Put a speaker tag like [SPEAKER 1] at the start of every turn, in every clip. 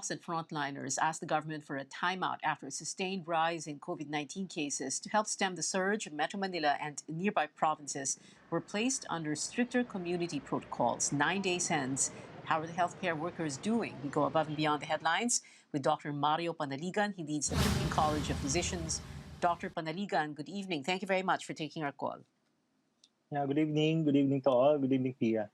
[SPEAKER 1] docs at Frontliners asked the government for a timeout after a sustained rise in COVID-19 cases to help stem the surge. Metro Manila and nearby provinces were placed under stricter community protocols. 9 days hence, how are the healthcare workers doing? We go above and beyond the headlines with Dr. Mario Panaligan. He leads the Philippine College of Physicians. Dr. Panaligan, good evening. Thank you very much for taking our call.
[SPEAKER 2] Yeah, good evening. Good evening to all. Good evening, Pia.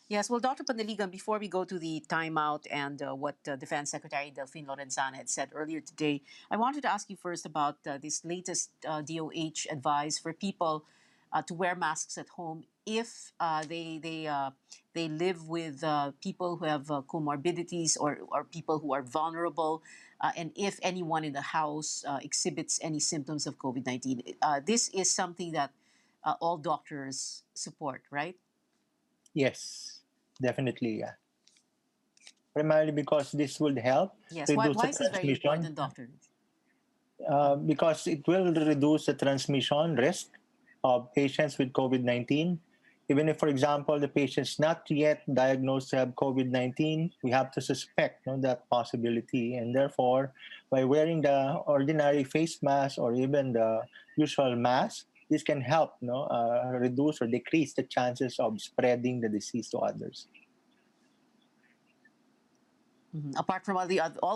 [SPEAKER 1] Yes, well, Dr. Panaligan, before we go to the timeout and what Defense Secretary Delphine Lorenzana had said earlier today, I wanted to ask you first about this latest DOH advice for people to wear masks at home if they live with people who have comorbidities or people who are vulnerable, and if anyone in the house exhibits any symptoms of COVID-19. This is something that all doctors support, right?
[SPEAKER 2] Yes, definitely. Yeah. Primarily because this would help
[SPEAKER 1] Yes.
[SPEAKER 2] reduce
[SPEAKER 1] Why
[SPEAKER 2] the
[SPEAKER 1] is this very
[SPEAKER 2] transmission,
[SPEAKER 1] important, doctor?
[SPEAKER 2] because it will reduce the transmission risk of patients with COVID-19. Even if, for example, the patient's not yet diagnosed to have COVID-19, we have to suspect that possibility. And therefore, by wearing the ordinary face mask or even the usual mask, this can help reduce or decrease the chances of spreading the disease to others.
[SPEAKER 1] Apart from all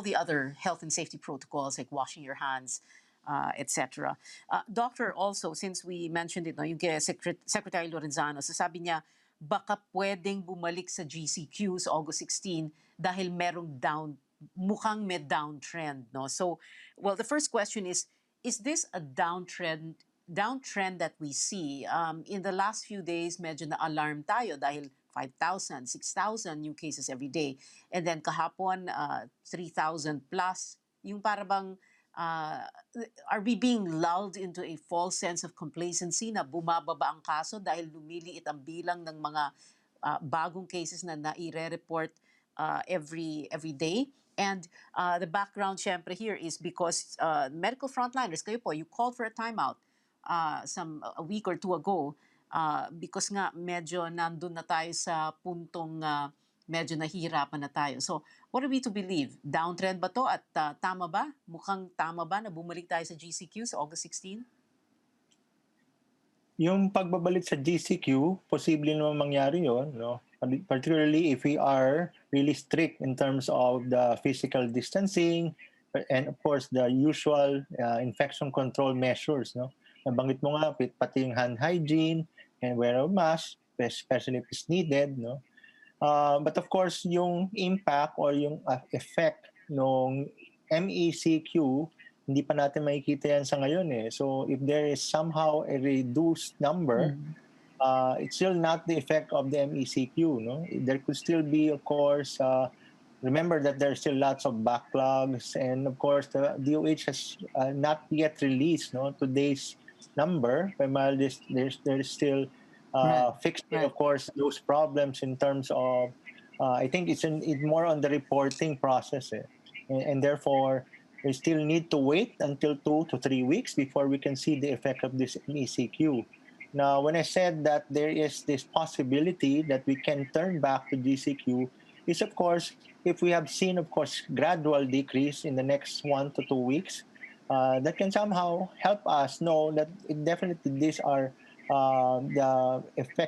[SPEAKER 1] the other health and safety protocols like washing your hands, etc. Doctor, also, since we mentioned it, no, yung kay Secretary Lorenzano, sasabi niya, baka pwedeng bumalik sa GCQ sa August 16 dahil mukhang may downtrend. No? So, well, the first question is this a downtrend that we see? In the last few days, medyo na-alarm tayo dahil 5,000, 6,000 new cases every day. And then kahapon, 3,000 plus. Yung para bang, are we being lulled into a false sense of complacency na bumababa ang kaso dahil lumiliit ang bilang ng mga bagong cases na nai-report every day? And the background, syempre, here is because medical frontliners, kayo po, you called for a timeout a week or two ago because nga medyo nandun na tayo sa puntong medyo nahihirapan na tayo. So, what are we to believe? Downtrend ba to at tama ba? Mukhang tama ba na bumalik tayo sa GCQ sa August 16?
[SPEAKER 2] Yung pagbabalik sa GCQ, posible naman mangyari yon, no? Particularly if we are really strict in terms of the physical distancing and of course the usual infection control measures, no? Nabanggit mo nga pati yung hand hygiene and wear a mask, especially if it's needed, no? But of course, yung impact or yung effect ng MECQ, hindi pa natin makikita yan sa ngayon eh. So if there is somehow a reduced number, it's still not the effect of the MECQ. No? There could still be, of course, remember that there's still lots of backlogs, and of course, the DOH has not yet released today's number. Primarily, there's still fixing, of course, those problems in terms of, I think it's more on the reporting process. And therefore, we still need to wait until 2 to 3 weeks before we can see the effect of this MECQ. Now, when I said that there is this possibility that we can turn back to GCQ, is of course, if we have seen, of course, gradual decrease in the next 1 to 2 weeks, that can somehow help us know that definitely these are the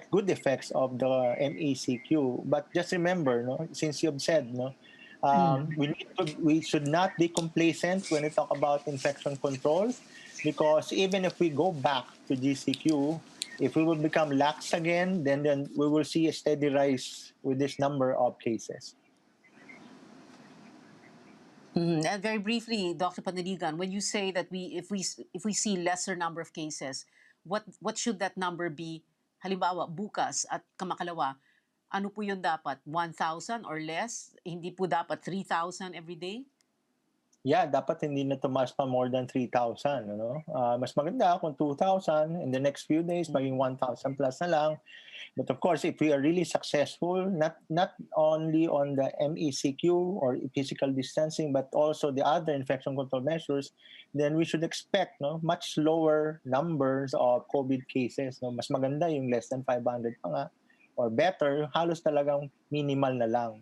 [SPEAKER 2] good effects of the MECQ. But just remember, since you've said, we should not be complacent when we talk about infection control, because even if we go back to GCQ, if we will become lax again, then we will see a steady rise with this number of cases.
[SPEAKER 1] And very briefly, Dr. Panaligan, when you say that if we see lesser number of cases, what should that number be? Halimbawa, bukas at kamakalawa, ano po yun dapat? 1,000 or less? Hindi po dapat 3,000 every day?
[SPEAKER 2] Yeah, dapat hindi na tumaas pa more than 3,000. Mas maganda kung 2,000, in the next few days, maging 1,000 plus na lang. But of course, if we are really successful, not only on the MECQ or physical distancing, but also the other infection control measures, then we should expect much lower numbers of COVID cases. Mas maganda yung less than 500 pa nga. or better, halos talagang minimal na lang.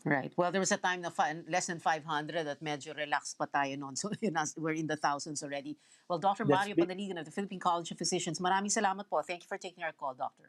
[SPEAKER 1] Right. Well, there was a time na less than 500 at medyo relaxed pa tayo noon. So we're in the thousands already. Well, Dr.
[SPEAKER 2] That's
[SPEAKER 1] Mario Panaligan of the Philippine College of Physicians, maraming salamat po. Thank you for taking our call, Doctor.